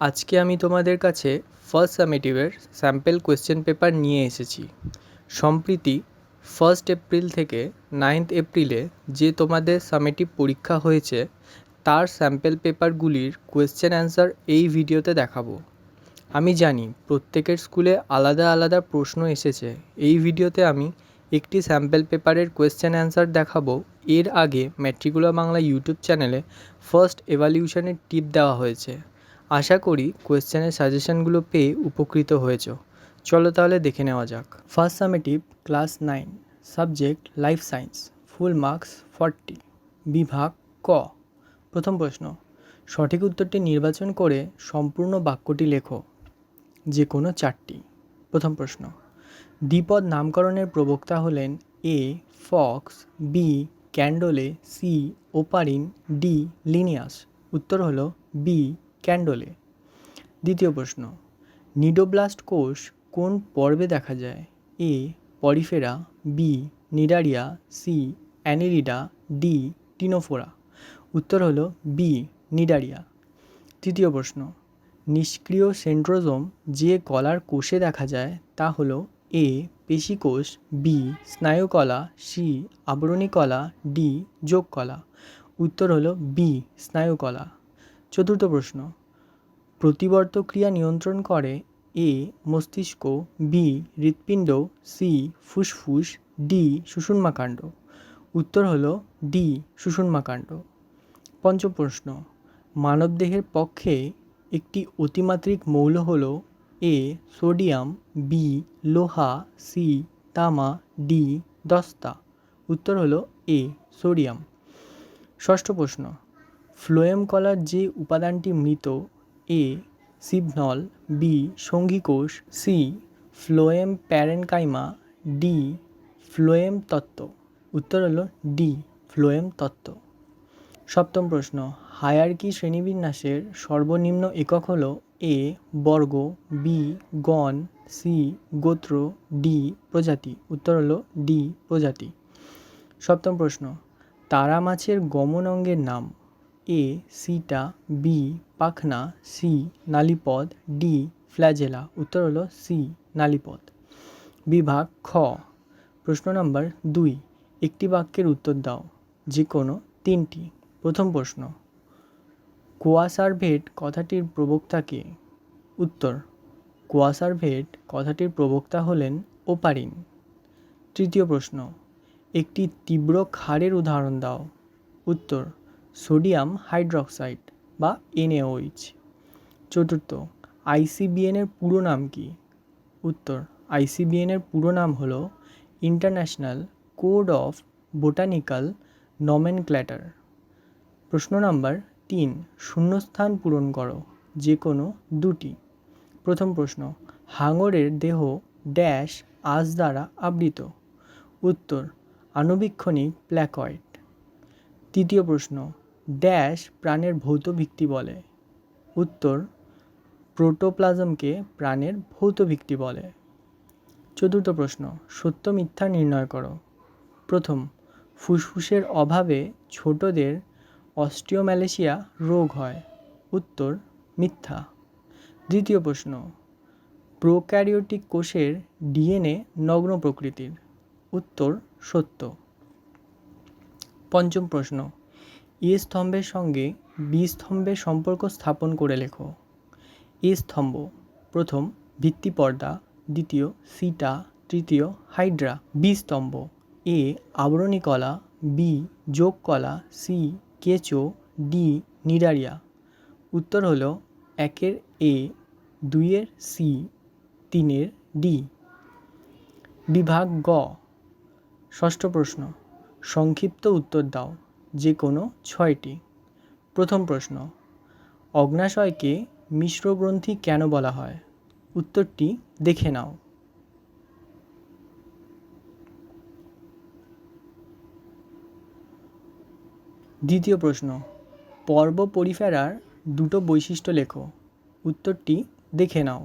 আজকে আমি তোমাদের কাছে ফার্স্ট সামেটিভের স্যাম্পল কোয়েশ্চেন পেপার নিয়ে এসেছি। সম্প্রতি 1 এপ্রিল থেকে 9 এপ্রিলে যে তোমাদের সামেটিভ পরীক্ষা হয়েছে তার স্যাম্পল পেপারগুলির কোয়েশ্চেন অ্যান্সার এই ভিডিওতে দেখাবো। আমি জানি প্রত্যেকের স্কুলে আলাদা আলাদা প্রশ্ন এসেছে। এই ভিডিওতে আমি একটি স্যাম্পল পেপারের কোয়েশ্চেন অ্যান্সার দেখাবো। এর আগে ম্যাট্রিকুলার বাংলা ইউটিউব চ্যানেলে ফার্স্ট এভালিউশনের টিপ দেওয়া হয়েছে। আশা করি কোয়েশ্চেনের সাজেশনগুলো পেয়ে উপকৃত হয়েছ। চলো তাহলে দেখে নেওয়া যাক। First summative class 9, subject life science, full marks 40, বিভাগ ক। প্রথম প্রশ্ন, সঠিক উত্তরটি নির্বাচন করে সম্পূর্ণ বাক্যটি লেখো, যে কোনো 4টি। প্রথম প্রশ্ন, দ্বিপদ নামকরণের প্রবক্তা হলেন A Fox, B Candolle, C Oparin, D Linnaeus. উত্তর হলো বি ক্যান্ডোলে। দ্বিতীয় প্রশ্ন, নিডোব্লাস্ট কোষ কোন পর্বে দেখা যায়? A Porifera, B Cnidaria, C Annelida, D Ctenophora. উত্তর হলো বি নিডারিয়া। তৃতীয় প্রশ্ন, নিষ্ক্রিয় সেন্ট্রোজোম যে কলার কোষে দেখা যায় তা হলো এ পেশিকোষ, বি স্নায়ুকলা, সি আবরণী কলা, ডি যোগকলা। উত্তর হলো বি স্নায়ুকলা। চতুর্থ প্রশ্ন, প্রতিবর্ত ক্রিয়া নিয়ন্ত্রণ করে এ মস্তিষ্ক, বি হৃৎপিণ্ড, সি ফুসফুস, ডি সুষুম্নাকাণ্ড। উত্তর হলো ডি সুষুম্নাকাণ্ড। পঞ্চম প্রশ্ন, মানবদেহের পক্ষে একটি অতিমাত্রিক মৌল হল এ সোডিয়াম, বি লোহা, সি তামা, ডি দস্তা। উত্তর হলো এ সোডিয়াম। ষষ্ঠ প্রশ্ন, ফ্লোয়েম কলার যে উপাদানটি মৃত? এ সিভনল, বি সঙ্গীকোষ, C phloem parenchyma, D phloem তত্ত্ব। উত্তর হলো ডি ফ্লোয়েম তত্ত্ব। সপ্তম প্রশ্ন, হায়ারকি শ্রেণীবিন্যাসের সর্বনিম্ন একক হলো এ বর্গ, বি গণ, সি গোত্র, ডি প্রজাতি। উত্তর হলো ডি প্রজাতি। সপ্তম প্রশ্ন, তারা মাছের গমন অঙ্গের নাম? এ সিটা, বি পাখনা, সি নালীপদ, ডি ফ্ল্যাজেলা। উত্তর হলো সি নালীপদ। বিভাগ খ। প্রশ্ন নাম্বার 2, একটি বাক্যের উত্তর দাও, যে কোনো 3টি। প্রথম প্রশ্ন, কোয়াসারভেট কথাটির প্রবক্তা কে? উত্তর, কোয়াসারভেট কথাটির প্রবক্তা হলেন ওপারিন। তৃতীয় প্রশ্ন, একটি তীব্র ক্ষারের উদাহরণ দাও। উত্তর, সোডিয়াম হাইড্রক্সাইড বা NaOH। চতুর্থ, ICBN এর পুরো নাম কি? উত্তর, ICBN এর পুরো নাম হলো international code of botanical nomenclature. প্রশ্ন নাম্বার 3, শূন্যস্থান পূরণ করো, যে কোনো 2টি। প্রথম প্রশ্ন, হাঙরের দেহ ড্যাশ আঁশ দ্বারা আবৃত? উত্তর, আণুবীক্ষণিক প্ল্যাকয়েড। তৃতীয় প্রশ্ন, ড্যাশ প্রাণের ভৌত ভিত্তি বলে? উত্তর, প্রোটোপ্লাজমকে প্রাণের ভৌত ভিত্তি বলে। চতুর্থ প্রশ্ন, সত্য মিথ্যা নির্ণয় করো। প্রথম, ফুসফুসের অভাবে ছোটদের অস্টিওম্যালেশিয়া রোগ হয়। উত্তর, মিথ্যা। দ্বিতীয় প্রশ্ন, প্রোক্যারিওটিক কোষের DNA নগ্ন প্রকৃতির। উত্তর, সত্য। পঞ্চম প্রশ্ন, এ স্তম্ভের সঙ্গে বি স্তম্ভের সম্পর্ক স্থাপন করে লেখো। এ স্তম্ভ, প্রথম ভিত্তি পর্দা, দ্বিতীয় সিটা, তৃতীয় হাইড্রা। বি স্তম্ভ, এ আবরণী কলা, বি যোগ কলা, সি কেঁচো, ডি নিডারিয়া। উত্তর হলো 1-এর এ, 2-এর সি, 3-এর ডি। বিভাগ গ। ষষ্ঠ প্রশ্ন, সংক্ষিপ্ত উত্তর দাও, যে কোনো 6টি। প্রথম প্রশ্ন, অগ্নাশয়কে মিশ্র গ্রন্থি কেন বলা হয়? উত্তরটি দেখে নাও। দ্বিতীয় প্রশ্ন, পর্ব পরিফেরার 2টো বৈশিষ্ট্য লেখো। উত্তরটি দেখে নাও।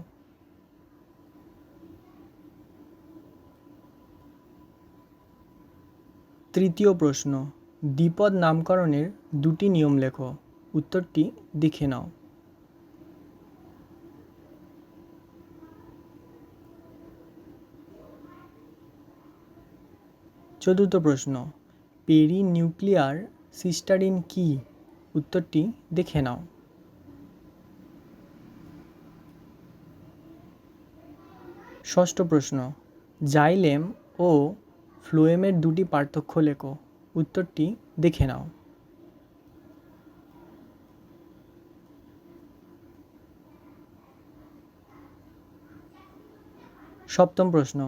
তৃতীয় প্রশ্ন, দ্বিপদ নামকরণের 2টি নিয়ম লেখো। উত্তরটি দেখে নাও। চতুর্থ প্রশ্ন, পেরিনিউক্লিয়ার সিস্টারিন কি? উত্তরটি দেখে নাও। ষষ্ঠ প্রশ্ন, জাইলেম ও ফ্লোয়েমের দুটি পার্থক্য লেখো। উত্তরটি দেখে নাও। সপ্তম প্রশ্ন,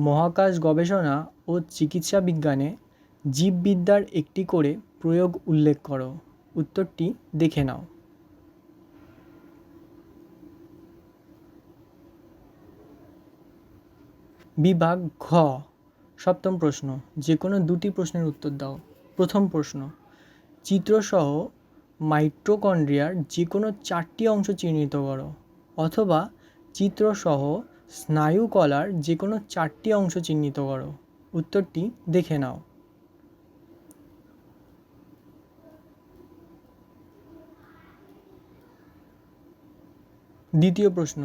মহাকাশ গবেষণা ও চিকিৎসা বিজ্ঞানে জীববিদ্যার একটি করে প্রয়োগ উল্লেখ করো। উত্তরটি দেখে নাও। বিভাগ ঘ, সপ্তম প্রশ্ন, যে কোনো দুটি প্রশ্নের উত্তর দাও। প্রথম প্রশ্ন, চিত্রসহ মাইটোকন্ড্রিয়ার যে কোনো 4টি অংশ চিহ্নিত করো, অথবা চিত্রসহ স্নায়ুকলার যে কোনো 4টি অংশ চিহ্নিত করো। উত্তরটি দেখে নাও। দ্বিতীয় প্রশ্ন,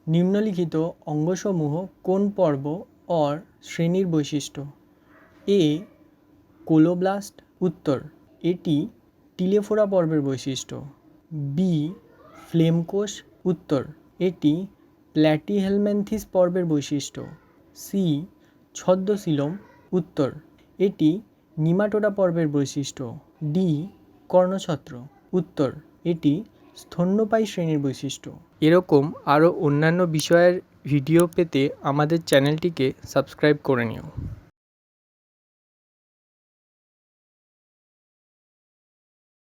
নিম্নলিখিত অঙ্গসমূহ কোন পর্ব অর শ্রেণীর বৈশিষ্ট্য? এ কোলোব্লাস্ট। উত্তর, এটি টিলেফোরা পর্বের বৈশিষ্ট্য। বি ফ্লেম কোষ। উত্তর, এটি প্ল্যাটিহেলমিনথেস পর্বের বৈশিষ্ট্য। সি ছদ্মসিলোম। উত্তর, এটি নিমাটোডা পর্বের বৈশিষ্ট্য। ডি কর্ণছত্র। উত্তর, এটি স্তন্যপায়ী শ্রেণীর বৈশিষ্ট্য। এরকম আরও অন্যান্য বিষয়ের ভিডিও পেতে আমাদের চ্যানেলটিকে সাবস্ক্রাইব করে নিও।